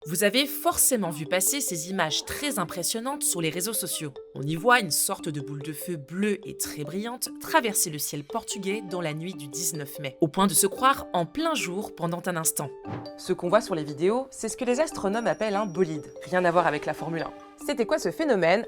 Vous avez forcément vu passer ces images très impressionnantes sur les réseaux sociaux. On y voit une sorte de boule de feu bleue et très brillante traverser le ciel portugais dans la nuit du 19 mai, au point de se croire en plein jour pendant un instant. Ce qu'on voit sur les vidéos, c'est ce que les astronomes appellent un bolide. Rien à voir avec la Formule 1. C'était quoi ce phénomène?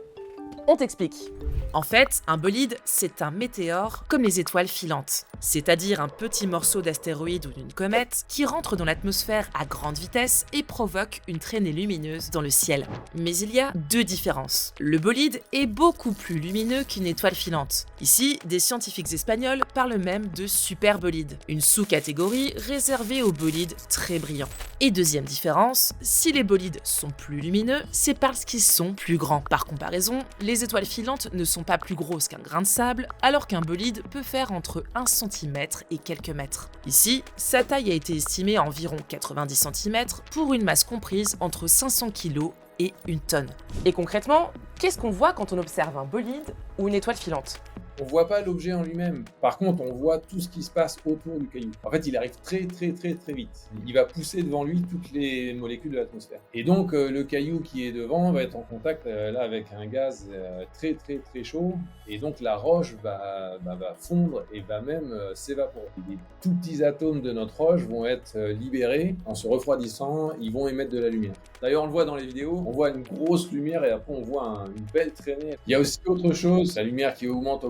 On t'explique. En fait, un bolide, c'est un météore comme les étoiles filantes, c'est-à-dire un petit morceau d'astéroïde ou d'une comète qui rentre dans l'atmosphère à grande vitesse et provoque une traînée lumineuse dans le ciel. Mais il y a deux différences. Le bolide est beaucoup plus lumineux qu'une étoile filante. Ici, des scientifiques espagnols parlent même de superbolide, une sous-catégorie réservée aux bolides très brillants. Et deuxième différence, si les bolides sont plus lumineux, c'est parce qu'ils sont plus grands. Par comparaison, les étoiles filantes ne sont pas plus grosses qu'un grain de sable, alors qu'un bolide peut faire entre 1 cm et quelques mètres. Ici, sa taille a été estimée à environ 90 cm pour une masse comprise entre 500 kg et 1 tonne. Et concrètement, qu'est-ce qu'on voit quand on observe un bolide ou une étoile filante? On voit pas l'objet en lui-même. Par contre, on voit tout ce qui se passe autour du caillou. En fait, il arrive très vite. Il va pousser devant lui toutes les molécules de l'atmosphère. Et donc, le caillou qui est devant va être en contact là avec un gaz très chaud. Et donc, la roche va fondre et va même s'évaporer. Les tout petits atomes de notre roche vont être libérés. En se refroidissant, ils vont émettre de la lumière. D'ailleurs, on le voit dans les vidéos, on voit une grosse lumière et après on voit une belle traînée. Il y a aussi autre chose, la lumière qui augmente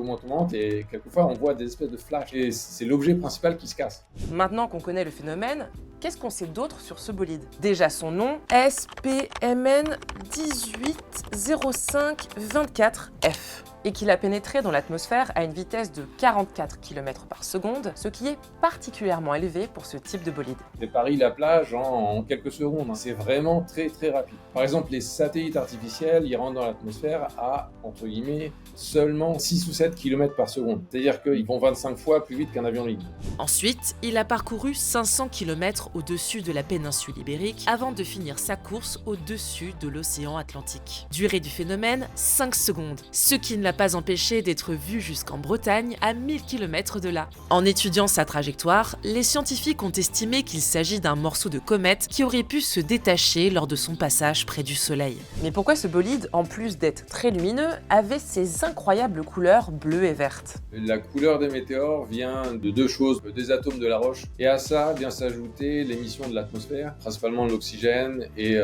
et quelquefois on voit des espèces de flashs. Et c'est l'objet principal qui se casse. Maintenant qu'on connaît le phénomène, qu'est-ce qu'on sait d'autre sur ce bolide? Déjà son nom, SPMN 180524F. Et qu'il a pénétré dans l'atmosphère à une vitesse de 44 km par seconde, ce qui est particulièrement élevé pour ce type de bolide. C'est Paris-la-Plage en quelques secondes. C'est vraiment très rapide. Par exemple, les satellites artificiels, ils rentrent dans l'atmosphère à, entre guillemets, seulement 6 ou 7 km par seconde. C'est-à-dire qu'ils vont 25 fois plus vite qu'un avion de ligne. Ensuite, il a parcouru 500 km au-dessus de la péninsule ibérique avant de finir sa course au-dessus de l'océan Atlantique. Durée du phénomène, 5 secondes, ce qui ne l'a pas empêché d'être vu jusqu'en Bretagne, à 1000 km de là. En étudiant sa trajectoire, les scientifiques ont estimé qu'il s'agit d'un morceau de comète qui aurait pu se détacher lors de son passage près du Soleil. Mais pourquoi ce bolide, en plus d'être très lumineux, avait ces incroyables couleurs bleues et vertes? La couleur des météores vient de deux choses, des atomes de la roche, et à ça vient s'ajouter l'émission de l'atmosphère, principalement de l'oxygène et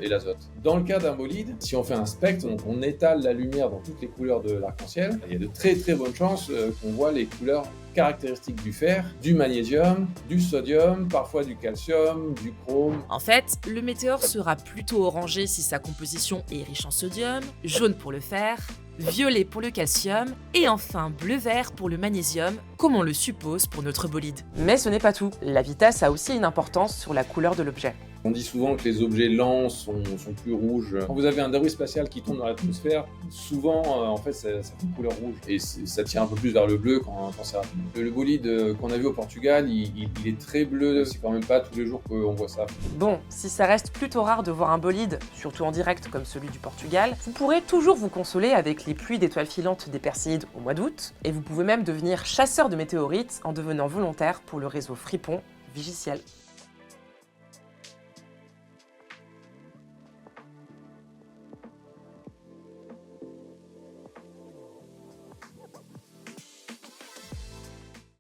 l'azote. Dans le cas d'un bolide, si on fait un spectre, donc on étale la lumière dans toutes les couleurs de l'arc-en-ciel, il y a de très bonnes chances qu'on voit les couleurs caractéristiques du fer, du magnésium, du sodium, parfois du calcium, du chrome. En fait, le météore sera plutôt orangé si sa composition est riche en sodium, jaune pour le fer, violet pour le calcium et enfin bleu-vert pour le magnésium, comme on le suppose pour notre bolide. Mais ce n'est pas tout. La vitesse a aussi une importance sur la couleur de l'objet. On dit souvent que les objets lents sont plus rouges. Quand vous avez un débris spatial qui tombe dans l'atmosphère, souvent, en fait, ça fait une couleur rouge. Et ça tire un peu plus vers le bleu quand c'est rapide. Le bolide qu'on a vu au Portugal, il est très bleu. C'est quand même pas tous les jours qu'on voit ça. Bon, si ça reste plutôt rare de voir un bolide, surtout en direct comme celui du Portugal, vous pourrez toujours vous consoler avec les pluies d'étoiles filantes des Perséides au mois d'août. Et vous pouvez même devenir chasseur de météorites en devenant volontaire pour le réseau Fripon Vigiciel.